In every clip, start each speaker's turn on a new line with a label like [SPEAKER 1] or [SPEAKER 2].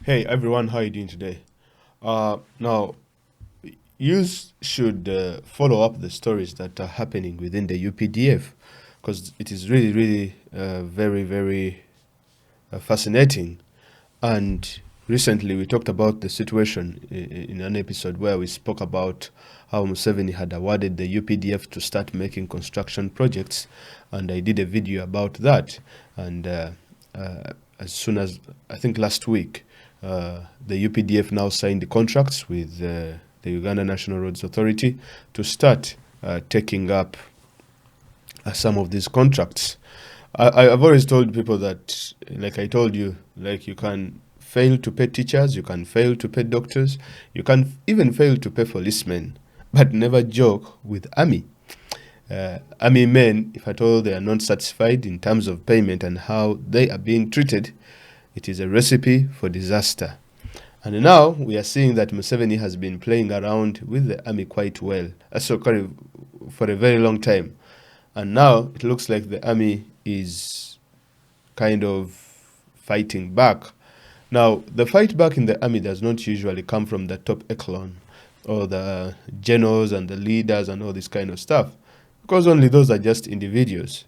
[SPEAKER 1] Hey everyone, how are you doing today? Now, should follow up the stories that are happening within the UPDF because it is really very, very fascinating. And recently we talked about the situation in an episode where we spoke about how Museveni had awarded the UPDF to start making construction projects, and I did a video about that. And as soon as I think last week, the UPDF now signed the contracts with the Uganda National Roads Authority to start taking up some of these contracts. I've always told people that, like I told you, like you can fail to pay teachers, you can fail to pay doctors, you can even fail to pay policemen, but never joke with army. Army men, if at all they are not satisfied in terms of payment and how they are being treated, it is a recipe for disaster. And now we are seeing that Museveni has been playing around with the army quite well, for a very long time. And now it looks like the army is kind of fighting back. Now, the fight back in the army does not usually come from the top echelon or the generals and the leaders and all this kind of stuff, because only those are just individuals.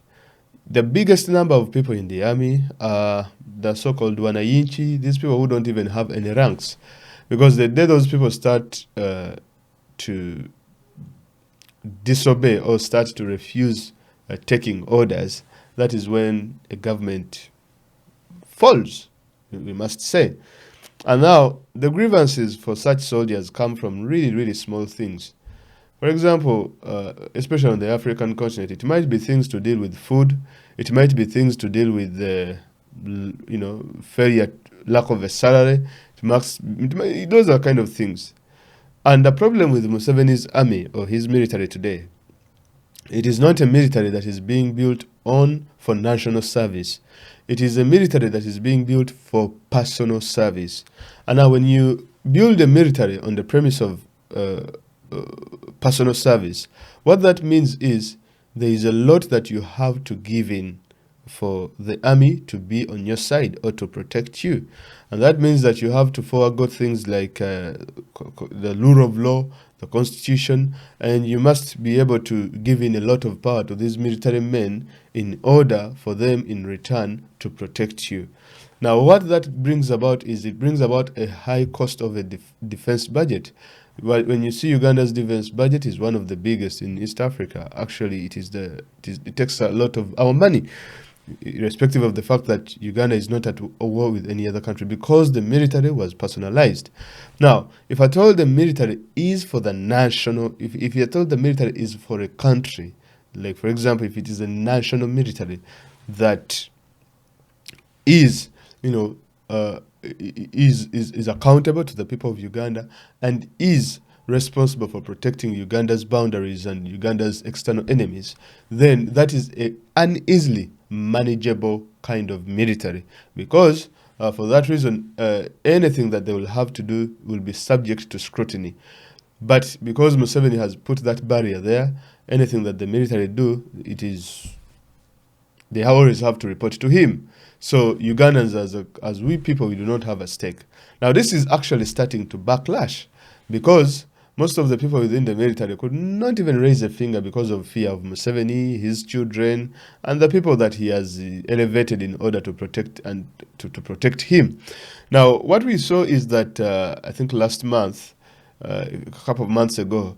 [SPEAKER 1] The biggest number of people in the army are the so-called wananchi, these people who don't even have any ranks. Because the day those people start to disobey or start to refuse taking orders, that is when a government falls, we must say. And now, the grievances for such soldiers come from really small things. For example, especially on the African continent, it might be things to deal with food. It might be things to deal with, failure, lack of a salary. Those are kind of things. And the problem with Museveni's army or his military today, it is not a military that is being built on for national service. It is a military that is being built for personal service. And now when you build a military on the premise of personal service, what that means is there is a lot that you have to give in for the army to be on your side or to protect you. And that means that you have to forego things like the rule of law, the constitution, and you must be able to give in a lot of power to these military men in order for them in return to protect you. Now, what that brings about is it brings about a high cost of a defense budget. But when you see Uganda's defense budget is one of the biggest in East Africa, actually it takes a lot of our money, irrespective of the fact that Uganda is not at war with any other country because the military was personalized. Now, if I told the military is for the national, if you told the military is for a country, like for example, if it is a national military that is, is accountable to the people of Uganda and is responsible for protecting Uganda's boundaries and Uganda's external enemies, then that is an easily manageable kind of military, because for that reason, anything that they will have to do will be subject to scrutiny. But because Museveni has put that barrier there, anything that the military do, they always have to report to him. So Ugandans, as we people, we do not have a stake. Now this is actually starting to backlash, because most of the people within the military could not even raise a finger because of fear of Museveni, his children, and the people that he has elevated in order to protect and to protect him. Now, what we saw is that I think last month, a couple of months ago,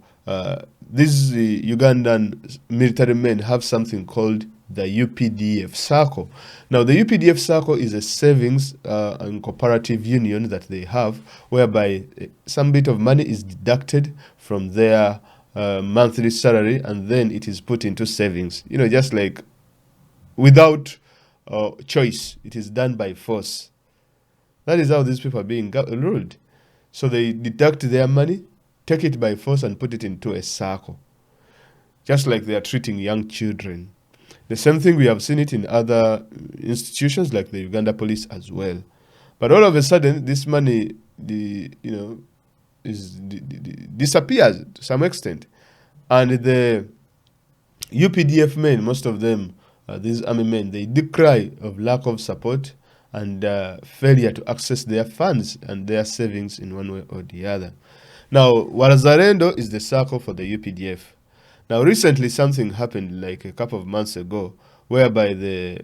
[SPEAKER 1] these Ugandan military men have something called the UPDF Circle. Now, the UPDF Circle is a savings and cooperative union that they have, whereby some bit of money is deducted from their monthly salary and then it is put into savings. Just like without choice, it is done by force. That is how these people are being ruled. So they deduct their money, take it by force, and put it into a circle, just like they are treating young children. The same thing, we have seen it in other institutions like the Uganda police as well. But all of a sudden, this money, disappears to some extent. And the UPDF men, most of them, these army men, they decry of lack of support and failure to access their funds and their savings in one way or the other. Now, Wazalendo is the circle for the UPDF. Now, recently something happened like a couple of months ago, whereby there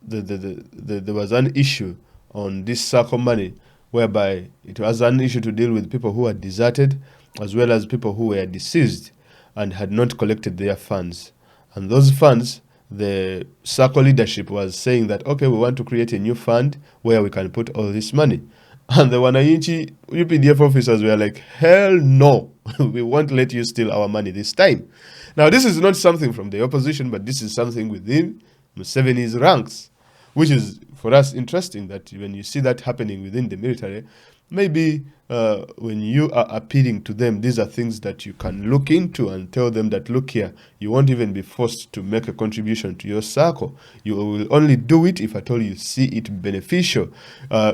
[SPEAKER 1] was an issue on this circle money, whereby it was an issue to deal with people who had deserted, as well as people who were deceased and had not collected their funds. And those funds, the circle leadership was saying that, okay, we want to create a new fund where we can put all this money. And the Wananchi UPDF officers were like, hell no, we won't let you steal our money this time. Now, this is not something from the opposition, but this is something within Museveni's ranks, which is, for us, interesting that when you see that happening within the military, maybe when you are appealing to them, these are things that you can look into and tell them that, look here, you won't even be forced to make a contribution to your circle. You will only do it if at all you see it beneficial.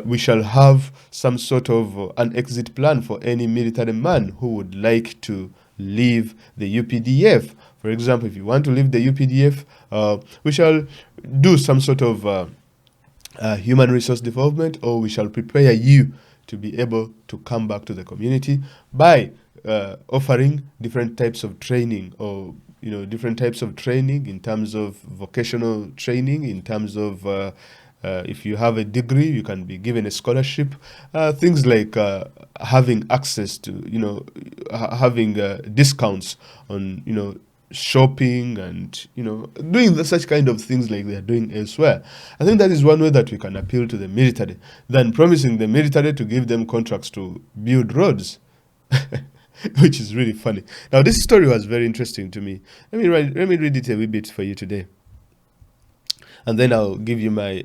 [SPEAKER 1] We shall have some sort of an exit plan for any military man who would like to leave the UPDF. For example, if you want to leave the UPDF, we shall do some sort of human resource development, or we shall prepare you to be able to come back to the community by offering different types of training, or different types of training in terms of vocational training, in terms of if you have a degree, you can be given a scholarship, things like having access to, having discounts on, shopping and, doing such kind of things like they are doing elsewhere. I think that is one way that we can appeal to the military than promising the military to give them contracts to build roads, which is really funny. Now, this story was very interesting to me. Let me read it a wee bit for you today, and then I'll give you my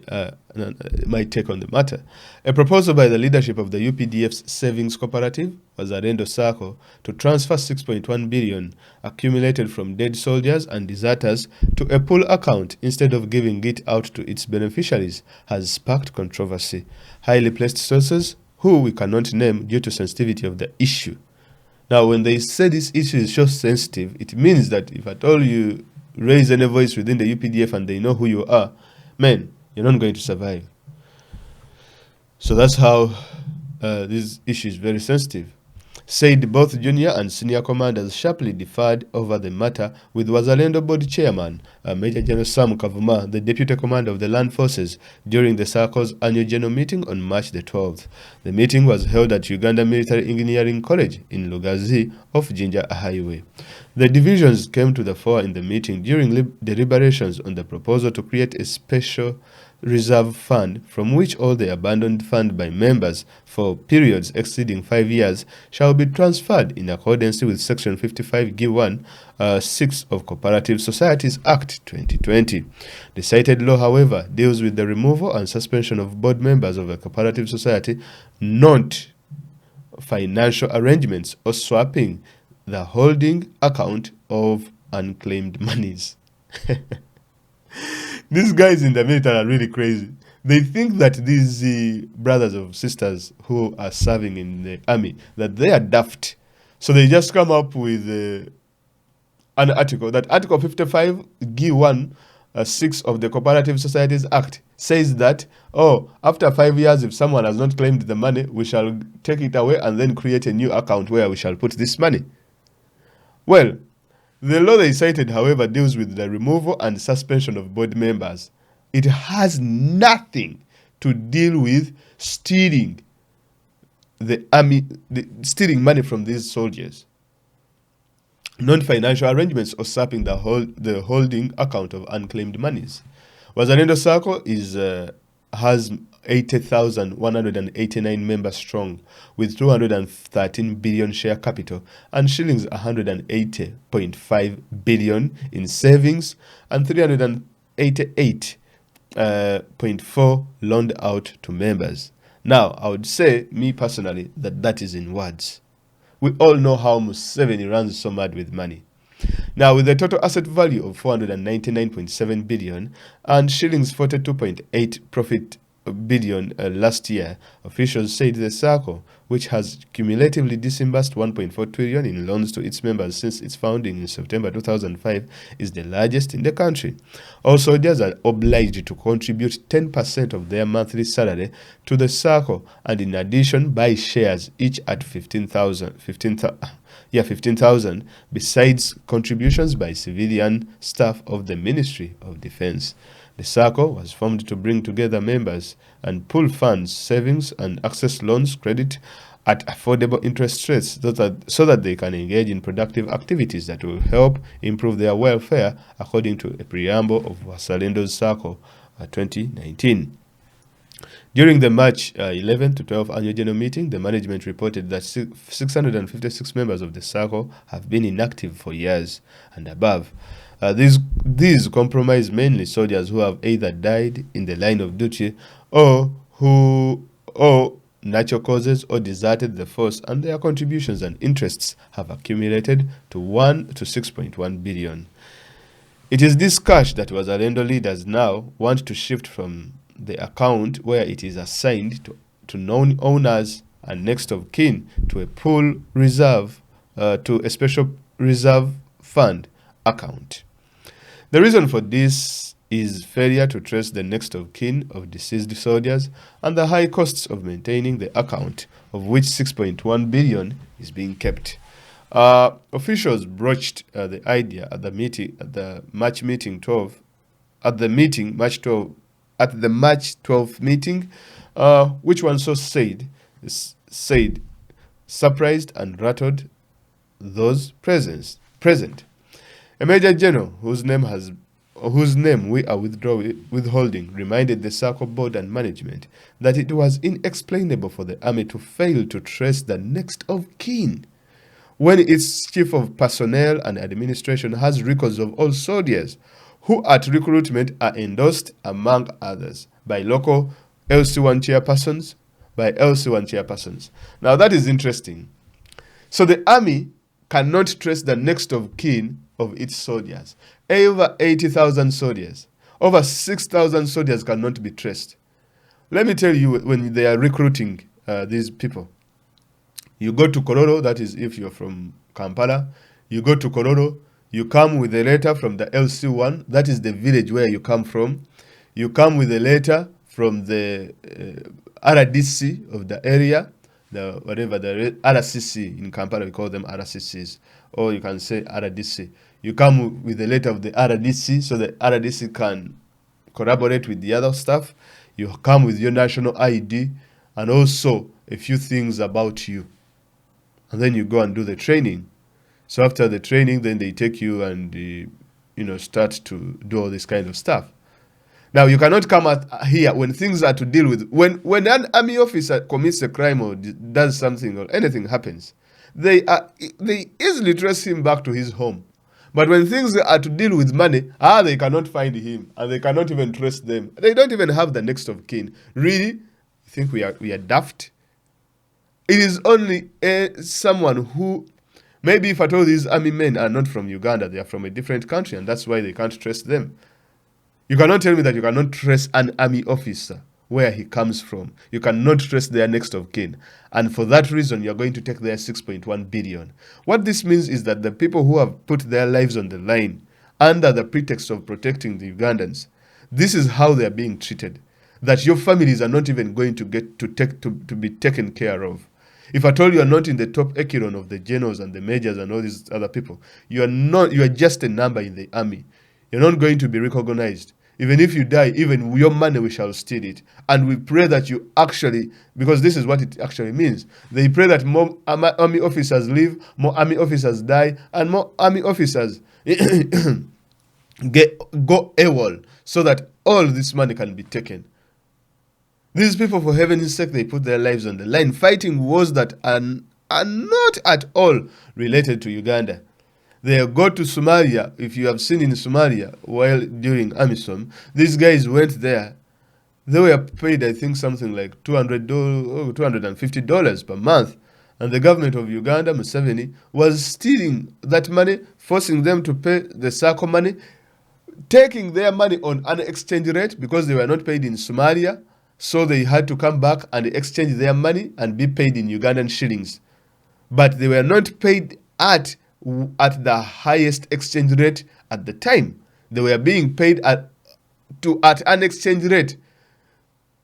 [SPEAKER 1] take on the matter. A proposal by the leadership of the UPDF's savings cooperative, Wazalendo Circle, to transfer 6.1 billion accumulated from dead soldiers and deserters to a pool account instead of giving it out to its beneficiaries has sparked controversy. Highly placed sources, who we cannot name due to sensitivity of the issue. Now, when they say this issue is so sensitive, it means that if at all you raise any voice within the UPDF and they know who you are, man, you're not going to survive. So that's how this issue is very sensitive. Said both junior and senior commanders sharply differed over the matter, with Wazalendo Board Chairman Major General Sam Kavuma, the Deputy Commander of the Land Forces, during the Circle's annual general meeting on March the 12th. The meeting was held at Uganda Military Engineering College in Lugazi off Jinja Highway. The divisions came to the fore in the meeting during deliberations on the proposal to create a special reserve fund from which all the abandoned fund by members for periods exceeding 5 years shall be transferred in accordance with Section 55 G1 6 of Cooperative Societies Act 2020. The cited law, however, deals with the removal and suspension of board members of a cooperative society, not financial arrangements or swapping the holding account of unclaimed monies. These guys in the military are really crazy. They think that these brothers or sisters who are serving in the army, that they are daft. So they just come up with an article. That Article 55 G1 6 of the Cooperative Societies Act says that, after 5 years, if someone has not claimed the money, we shall take it away and then create a new account where we shall put this money. Well, the law they cited, however, deals with the removal and suspension of board members. It has nothing to deal with stealing stealing money from these soldiers. Non-financial arrangements or sapping the holding account of unclaimed monies. Wazalendo Circle has 80,189 members strong, with 213 billion share capital and shillings 180.5 billion in savings and 388.4 loaned out to members. Now, I would say, me personally, that is in words. We all know how Museveni runs so mad with money. Now, with a total asset value of 499.7 billion and shillings 42.8 profit billion last year, officials said the SACCO, which has cumulatively disbursed 1.4 trillion in loans to its members since its founding in September 2005, is the largest in the country. All soldiers are obliged to contribute 10% of their monthly salary to the SACCO, and in addition buy shares each at 15,000 besides contributions by civilian staff of the Ministry of Defense. The SACCO was formed to bring together members and pool funds, savings, and access loans credit at affordable interest rates so that they can engage in productive activities that will help improve their welfare, according to a preamble of Wasalendo's SACCO 2019. During the March 11 to 12 annual general meeting, the management reported that 656 members of the SACCO have been inactive for years and above. These comprise mainly soldiers who have either died in the line of duty or natural causes or deserted the force, and their contributions and interests have accumulated to 6.1 billion. It is this cash that Wazalendo leaders now want to shift from the account where it is assigned to known owners and next of kin to a pool reserve, to a special reserve fund account. The reason for this is failure to trace the next of kin of deceased soldiers and the high costs of maintaining the account, of which 6.1 billion is being kept. Officials broached the idea at the March 12th meeting, which one so said surprised and rattled those present. A major general whose name we are withholding reminded the SACCO board and management that it was inexplainable for the army to fail to trace the next of kin when its chief of personnel and administration has records of all soldiers who at recruitment are endorsed, among others, by local LC1 chairpersons. Now that is interesting. So the army cannot trace the next of kin of its soldiers. Over 80,000 soldiers, over 6,000 soldiers cannot be traced. Let me tell you, when they are recruiting these people, you go to Kororo, that is if you're from Kampala, you go to Kororo, you come with a letter from the LC1, that is the village where you come from. You come with a letter from the RDC of the area, the RCC in Kampala, we call them RCCs, or you can say RDC. You come with a letter of the RDC so the RDC can corroborate with the other stuff. You come with your national ID and also a few things about you. And then you go and do the training. So after the training, then they take you and start to do all this kind of stuff. Now, you cannot come here when things are to deal with. When an army officer commits a crime or does something or anything happens, they easily trace him back to his home. But when things are to deal with money, they cannot find him and they cannot even trace them. They don't even have the next of kin. Really? You think we are daft? It is only someone who, maybe if at all these army men are not from Uganda, they are from a different country, and that's why they can't trace them. You cannot tell me that you cannot trace an army officer where he comes from. You cannot trace their next of kin. And for that reason, you're going to take their 6.1 billion. What this means is that the people who have put their lives on the line under the pretext of protecting the Ugandans, this is how they're being treated. That your families are not even going to get to be taken care of. If at all you are not in the top echelon of the generals and the majors and all these other people, you are just a number in the army. You're not going to be recognized. Even if you die, even your money, we shall steal it. And we pray that you actually, because this is what it actually means, they pray that more army officers leave, more army officers die, and more army officers go AWOL, so that all this money can be taken. These people, for heaven's sake, they put their lives on the line, fighting wars that are not at all related to Uganda. They go to Somalia. If you have seen in Somalia while during AMISOM, these guys went there. They were paid, I think, something like $250 per month. And the government of Uganda, Museveni, was stealing that money, forcing them to pay the SACCO money, taking their money on an exchange rate because they were not paid in Somalia. So they had to come back and exchange their money and be paid in Ugandan shillings. But they were not paid at the highest exchange rate at the time. They were being paid at an exchange rate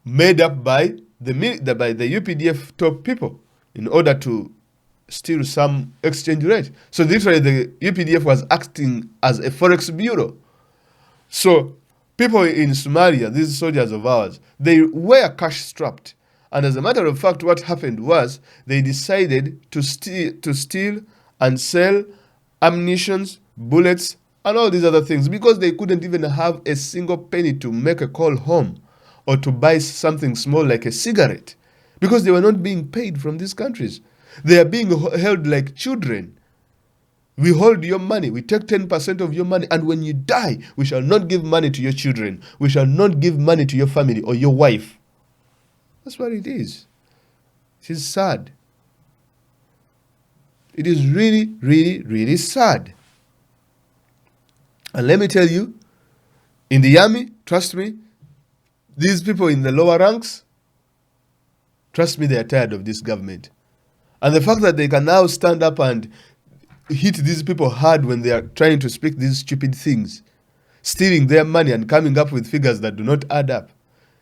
[SPEAKER 1] made up by the UPDF top people in order to steal some exchange rate. So literally the UPDF was acting as a forex bureau. So people in Somalia, these soldiers of ours, they were cash strapped. And as a matter of fact, what happened was they decided to steal and sell ammunitions, bullets, and all these other things because they couldn't even have a single penny to make a call home or to buy something small like a cigarette because they were not being paid from these countries. They are being held like children. We hold your money. We take 10% of your money. And when you die, we shall not give money to your children. We shall not give money to your family or your wife. That's what it is. It is sad. It is really, really, really sad. And let me tell you, in the army, trust me, these people in the lower ranks, trust me, they are tired of this government. And the fact that they can now stand up and hit these people hard when they are trying to speak these stupid things, stealing their money and coming up with figures that do not add up,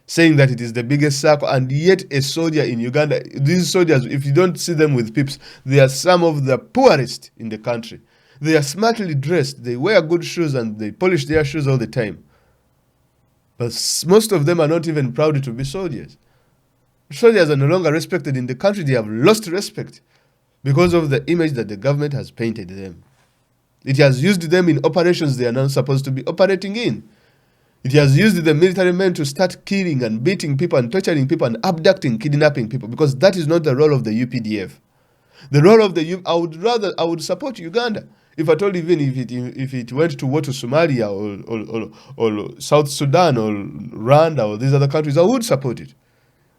[SPEAKER 1] saying that it is the biggest circle, and yet a soldier in Uganda, these soldiers, if you don't see them with pips, they are some of the poorest in the country. They are smartly dressed, they wear good shoes, and they polish their shoes all the time. But most of them are not even proud to be soldiers. Soldiers are no longer respected in the country. They have lost respect because of the image that the government has painted them. It has used them in operations they are not supposed to be operating in. It has used the military men to start killing and beating people and torturing people and abducting, kidnapping people, because that is not the role of the UPDF. The role of the I would support Uganda. If I told even if it went to war to Somalia or South Sudan or Rwanda or these other countries, I would support it.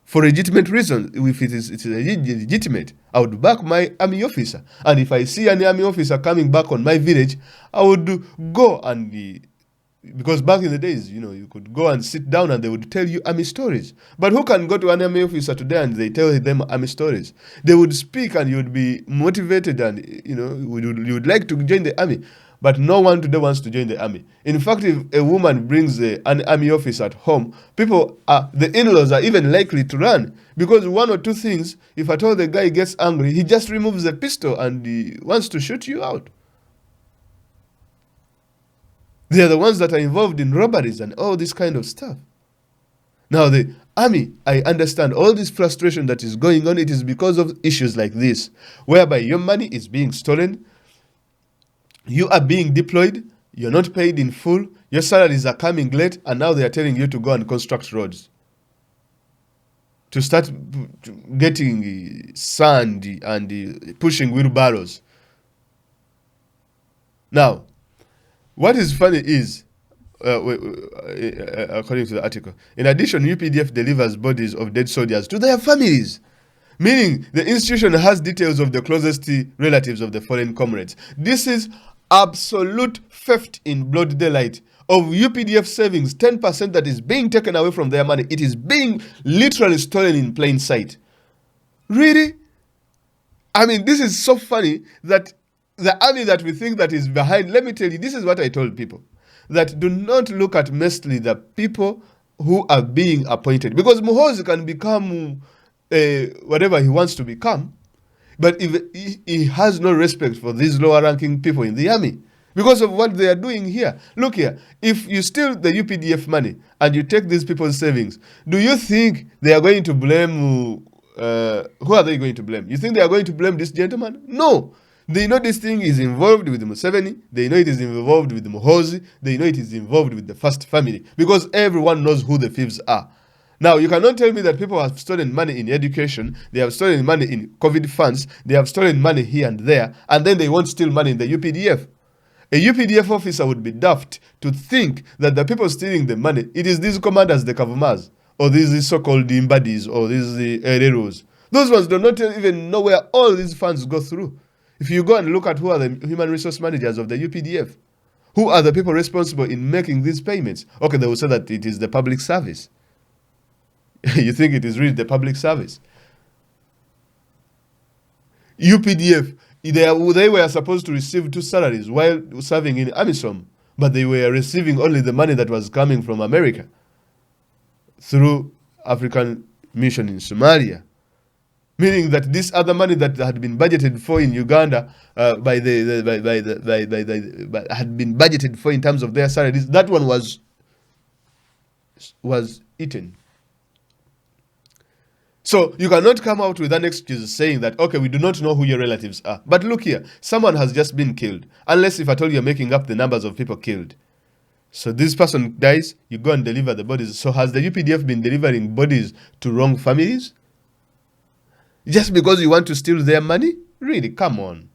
[SPEAKER 1] For legitimate reasons, if it is legitimate, I would back my army officer. And if I see an army officer coming back on my village, I would go and because back in the days, you could go and sit down and they would tell you army stories. But who can go to an army officer today and they tell them army stories? They would speak and you would be motivated and, you would like to join the army. But no one today wants to join the army. In fact, if a woman brings an army officer at home, the in-laws are even likely to run. Because one or two things, if at all the guy gets angry, he just removes the pistol and he wants to shoot you out. They are the ones that are involved in robberies and all this kind of stuff. Now, the army, I understand all this frustration that is going on. It is because of issues like this, whereby your money is being stolen, you are being deployed, you're not paid in full, your salaries are coming late, and now they are telling you to go and construct roads, to start getting sand and pushing wheelbarrows. Now, what is funny is, according to the article, in addition, UPDF delivers bodies of dead soldiers to their families, meaning the institution has details of the closest relatives of the fallen comrades. This is absolute theft in broad daylight of UPDF savings, 10% that is being taken away from their money. It is being literally stolen in plain sight. Really? I mean, this is so funny that the army that we think that is behind, let me tell you, this is what I told people, that do not look at mostly the people who are being appointed, because Muhoozi can become whatever he wants to become, but if he has no respect for these lower ranking people in the army because of what they are doing here. Look here, if you steal the UPDF money and you take these people's savings, do you think they are going to blame, who are they going to blame? You think they are going to blame this gentleman? No. They know this thing is involved with Museveni. They know it is involved with Muhoozi. They know it is involved with the first family, because everyone knows who the thieves are. Now, you cannot tell me that people have stolen money in education, they have stolen money in COVID funds, they have stolen money here and there, and then they won't steal money in the UPDF. A UPDF officer would be daft to think that the people stealing the money, it is these commanders, the Kavumas, or these so-called Imbadis, or these Ereros. Those ones do not even know where all these funds go through. If you go and look at who are the human resource managers of the UPDF, who are the people responsible in making these payments, okay, they will say that it is the public service. You think it is really the public service? UPDF, they were supposed to receive 2 salaries while serving in AMISOM, but they were receiving only the money that was coming from America through African mission in Somalia. Meaning that this other money that had been budgeted for in Uganda had been budgeted for in terms of their salaries, that one was eaten. So you cannot come out with an excuse saying that, okay, we do not know who your relatives are. But look here, someone has just been killed. Unless if at all you're making up the numbers of people killed. So this person dies, you go and deliver the bodies. So has the UPDF been delivering bodies to wrong families? Just because you want to steal their money? Really, come on.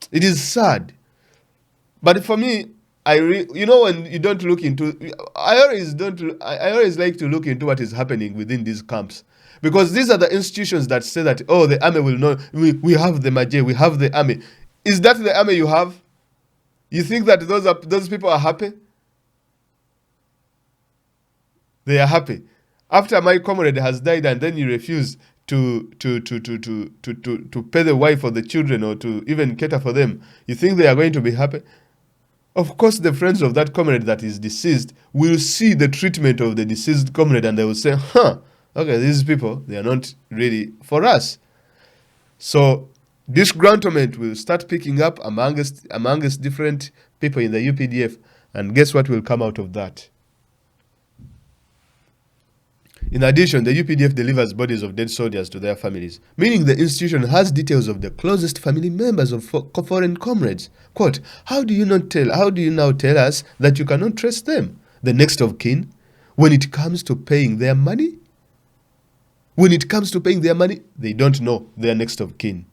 [SPEAKER 1] It is sad. But for me, when you don't look into, I always like to look into what is happening within these camps, because these are the institutions that say that, oh, the army will not. We have the Maje, we have the army. Is that the army you have? You think that those people are happy? They are happy. After my comrade has died, and then you refuse to pay the wife or the children, or to even cater for them, you think they are going to be happy? Of course, the friends of that comrade that is deceased will see the treatment of the deceased comrade, and they will say, okay, these people, they are not really for us. So disgruntlement will start picking up amongst different people in the UPDF, and guess what will come out of that? In addition, the UPDF delivers bodies of dead soldiers to their families, meaning the institution has details of the closest family members of foreign comrades. Quote, how do you now tell us that you cannot trace them, the next of kin, when it comes to paying their money? When it comes to paying their money, they don't know their next of kin.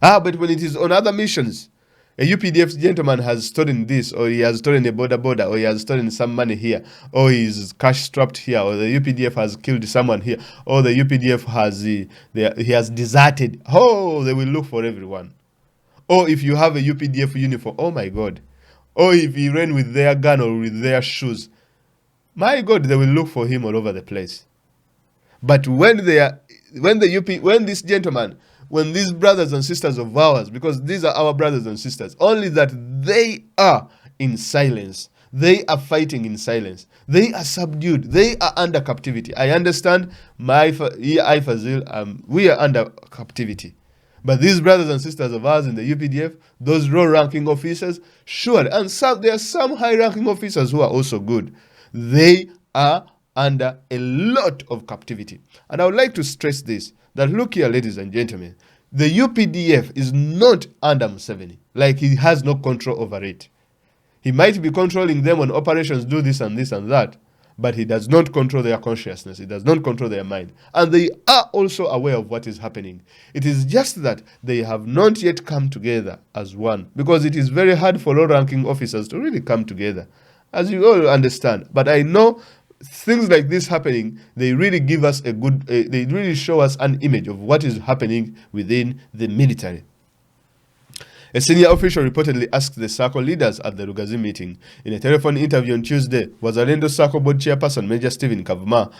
[SPEAKER 1] But when it is on other missions, a UPDF gentleman has stolen this, or he has stolen a border, or he has stolen some money here, or he is cash strapped here, or the UPDF has killed someone here, or the UPDF he has deserted. Oh, they will look for everyone. Or if you have a UPDF uniform, oh my God. Or if he ran with their gun or with their shoes, my God, they will look for him all over the place. But when these brothers and sisters of ours, because these are our brothers and sisters, only that they are in silence. They are fighting in silence. They are subdued. They are under captivity. I understand, Fazil, we are under captivity. But these brothers and sisters of ours in the UPDF, those low-ranking officers, sure, and there are some high-ranking officers who are also good. They are under a lot of captivity. And I would like to stress this, that look here, ladies and gentlemen, the UPDF is not under Museveni. Like, he has no control over it. He might be controlling them on operations, do this and this and that, but he does not control their consciousness. He does not control their mind. And they are also aware of what is happening. It is just that they have not yet come together as one, because it is very hard for low-ranking officers to really come together, as you all understand. But I know things like this happening, they really give us they really show us an image of what is happening within the military. A senior official reportedly asked the SACCO leaders at the Rugazi meeting. In a telephone interview on Tuesday, Wazalendo SACCO board chairperson Major Stephen Kavuma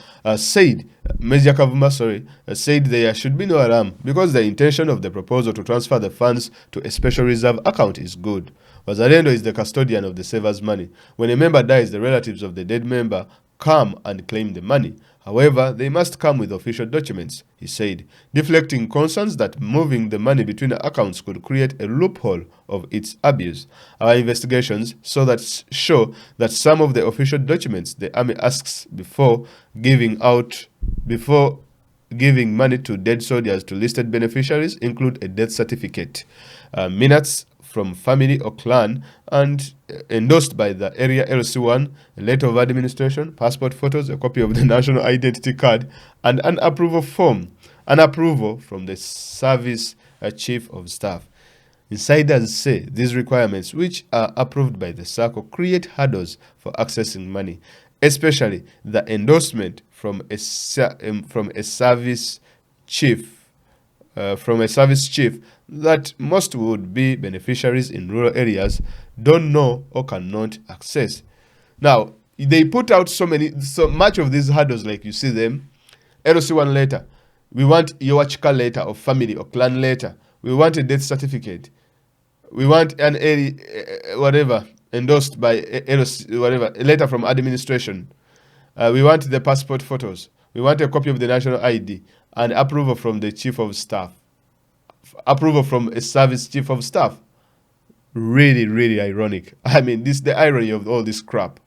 [SPEAKER 1] said there should be no alarm because the intention of the proposal to transfer the funds to a special reserve account is good. Wazalendo is the custodian of the saver's money. When a member dies, the relatives of the dead member come and claim the money. However, they must come with official documents, he said, deflecting concerns that moving the money between accounts could create a loophole of its abuse. Our investigations show that some of the official documents the army asks before giving money to dead soldiers to listed beneficiaries include a death certificate, minutes from family or clan, and endorsed by the area LC1, a letter of administration, passport photos, a copy of the national identity card, and an approval form, an approval from the service chief of staff. Insiders say these requirements, which are approved by the SACCO, create hurdles for accessing money, especially the endorsement from a service chief that most would be beneficiaries in rural areas don't know or cannot access. Now, They put out so much of these hurdles, like you see them. LC1 letter. We want Yowachika letter of family or clan letter. We want a death certificate. We want an whatever endorsed by LC, whatever, a letter from administration. We want the passport photos. We want a copy of the national ID and approval from the chief of staff. Approval from a service chief of staff. Really, really ironic. I mean, this is the irony of all this crap.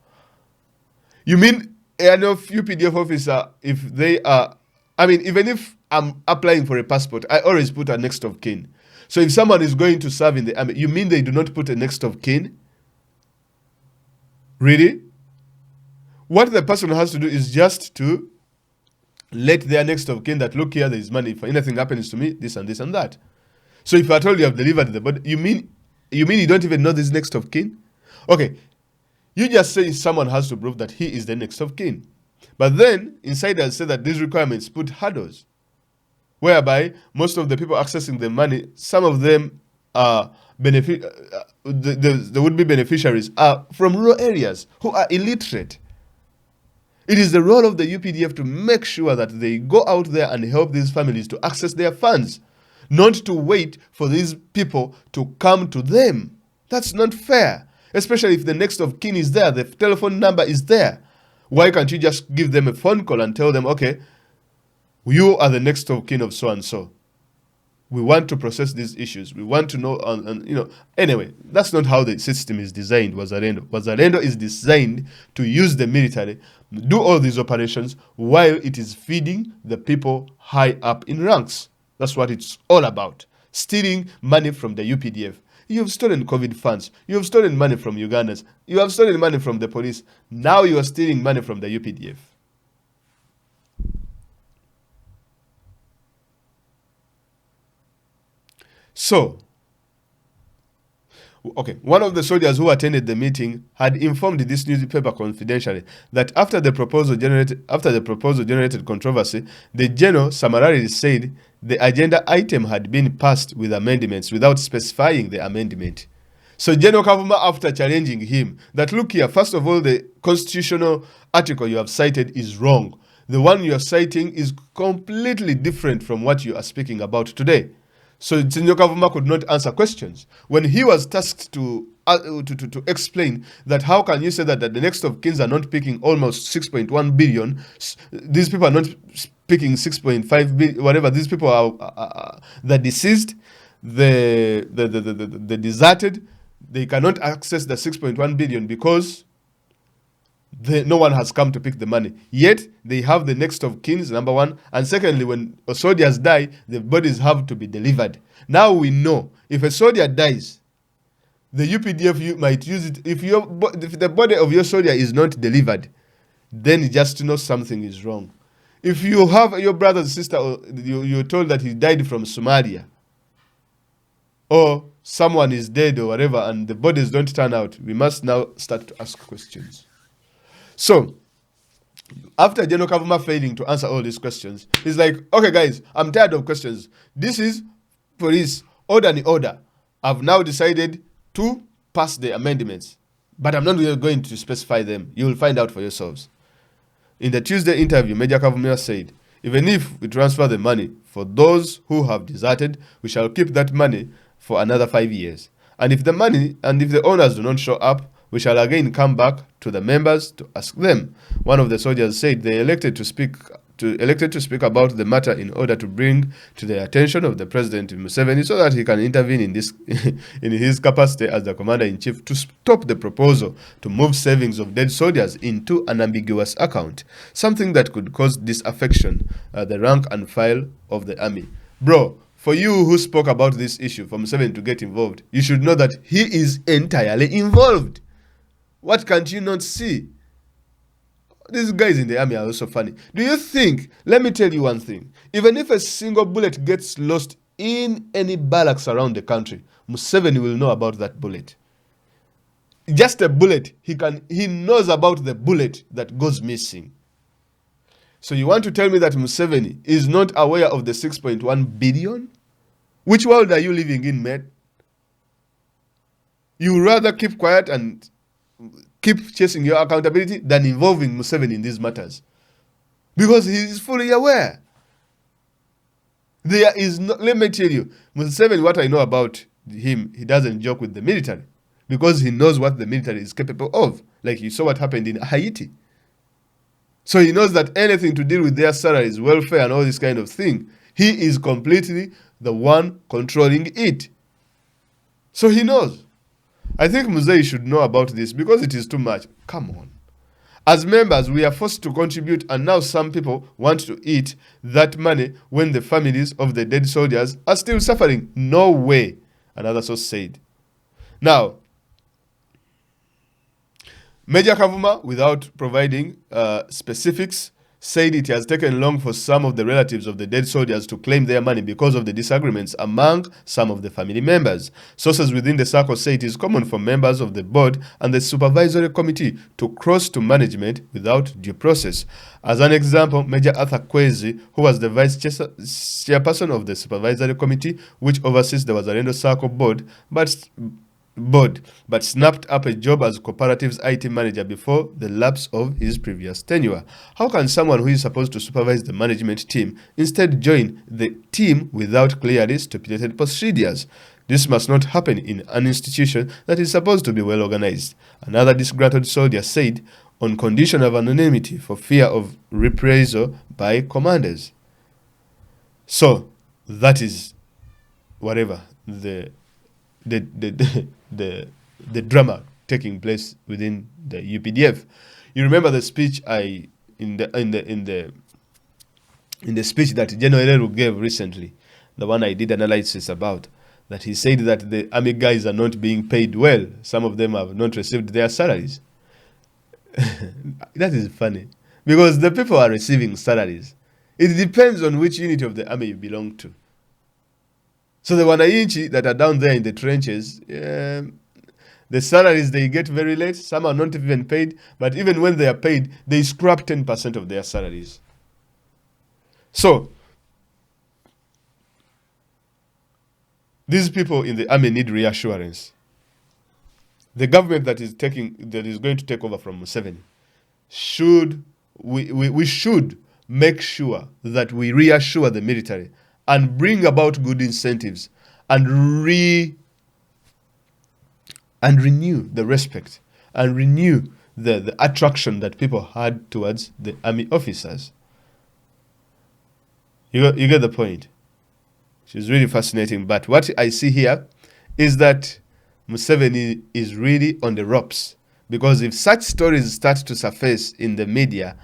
[SPEAKER 1] You mean an UPDF officer, if they are, I mean, even if I'm applying for a passport, I always put a next of kin. So if someone is going to serve in the army, you mean they do not put a next of kin? Really? What the person has to do is just to let their next of kin that, look here, there is money. If anything happens to me, this and this and that. So if I told you I've delivered the body, you mean you don't even know this next of kin? Okay, you just say someone has to prove that he is the next of kin. But then insiders say that these requirements put hurdles, whereby most of the people accessing the money, some of them are the would-be beneficiaries are from rural areas who are illiterate. It is the role of the UPDF to make sure that they go out there and help these families to access their funds, not to wait for these people to come to them. That's not fair, especially if the next of kin is there, the telephone number is there. Why can't you just give them a phone call and tell them, okay, you are the next of kin of so-and-so. We want to process these issues. We want to know, anyway, that's not how the system is designed, Wazalendo. Wazalendo is designed to use the military, do all these operations while it is feeding the people high up in ranks. That's what it's all about. Stealing money from the UPDF. You have stolen COVID funds. You have stolen money from Ugandans. You have stolen money from the police. Now you are stealing money from the UPDF. So, okay, one of the soldiers who attended the meeting had informed this newspaper confidentially that after the proposal generated controversy, the general summarily said the agenda item had been passed with amendments without specifying the amendment. So General Kavuma, after challenging him, that look here, first of all, the constitutional article you have cited is wrong. The one you are citing is completely different from what you are speaking about today. So General Kavuma could not answer questions. When he was tasked to explain that how can you say that the next of kins are not picking almost 6.1 billion, these people are not picking 6.5 billion, whatever, these people are the deceased, the deserted, they cannot access the 6.1 billion because no one has come to pick the money. Yet, they have the next of kins, number one. And secondly, when soldiers die, the bodies have to be delivered. Now we know, if a soldier dies, the UPDF might use it. If the body of your soldier is not delivered, then just to know something is wrong. If you have your brother or sister, or you're told that he died from Somalia, or someone is dead or whatever, and the bodies don't turn out, we must now start to ask questions. So, after General Kavuma failing to answer all these questions, he's like, okay, guys, I'm tired of questions. This is police, order and order. I've now decided to pass the amendments, but I'm not going to specify them. You will find out for yourselves. In the Tuesday interview, Major Kavuma said, even if we transfer the money for those who have deserted, we shall keep that money for another 5 years. And if the owners do not show up, we shall again come back to the members to ask them. One of the soldiers said they elected to speak about the matter in order to bring to the attention of the President Museveni so that he can intervene in this in his capacity as the Commander-in-Chief to stop the proposal to move savings of dead soldiers into an ambiguous account, something that could cause disaffection the rank and file of the army. Bro, for you who spoke about this issue for Museveni to get involved, you should know that he is entirely involved. What can't you not see? These guys in the army are also funny. Do you think, let me tell you one thing, even if a single bullet gets lost in any barracks around the country, Museveni will know about that bullet. Just a bullet, he knows about the bullet that goes missing. So you want to tell me that Museveni is not aware of the 6.1 billion? Which world are you living in, mate? You rather keep quiet and keep chasing your accountability than involving Museveni in these matters. Because he is fully aware. There is no, let me tell you, Museveni, what I know about him, he doesn't joke with the military. Because he knows what the military is capable of. Like you saw what happened in Haiti. So he knows that anything to deal with their salaries, welfare, and all this kind of thing, he is completely the one controlling it. So he knows. I think Muzei should know about this because it is too much. Come on. As members, we are forced to contribute, and now some people want to eat that money when the families of the dead soldiers are still suffering. No way, another source said. Now, Major Kavuma, without providing specifics, said it has taken long for some of the relatives of the dead soldiers to claim their money because of the disagreements among some of the family members. Sources within the circle say it is common for members of the board and the supervisory committee to cross to management without due process. As an example, Major Arthur Kwezi, who was the vice chairperson of the supervisory committee, which oversees the Wazalendo Circle board, but snapped up a job as Cooperative's IT manager before the lapse of his previous tenure. How can someone who is supposed to supervise the management team instead join the team without clearly stipulated procedures? This must not happen in an institution that is supposed to be well organized. Another disgruntled soldier said, on condition of anonymity for fear of reprisal by commanders. So, that is whatever the drama taking place within the UPDF. You remember the speech in the speech that General Eleru gave recently, the one I did analysis about, that he said that the army guys are not being paid well. Some of them have not received their salaries. That is funny because the people are receiving salaries. It depends on which unit of the army you belong to. So the Wananchi that are down there in the trenches, the salaries they get very late. Some are not even paid. But even when they are paid, they scrap 10% of their salaries. So these people in the army need reassurance. The government that is going to take over from Museveni we should make sure that we reassure the military and bring about good incentives and renew the respect and renew the attraction that people had towards the army officers. You get the point? She's really fascinating. But what I see here is that Museveni is really on the ropes. Because if such stories start to surface in the media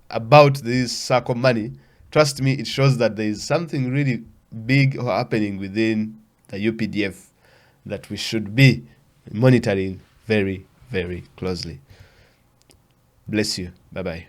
[SPEAKER 1] about this circle money, trust me, it shows that there is something really big happening within the UPDF that we should be monitoring very, very closely. Bless you. Bye-bye.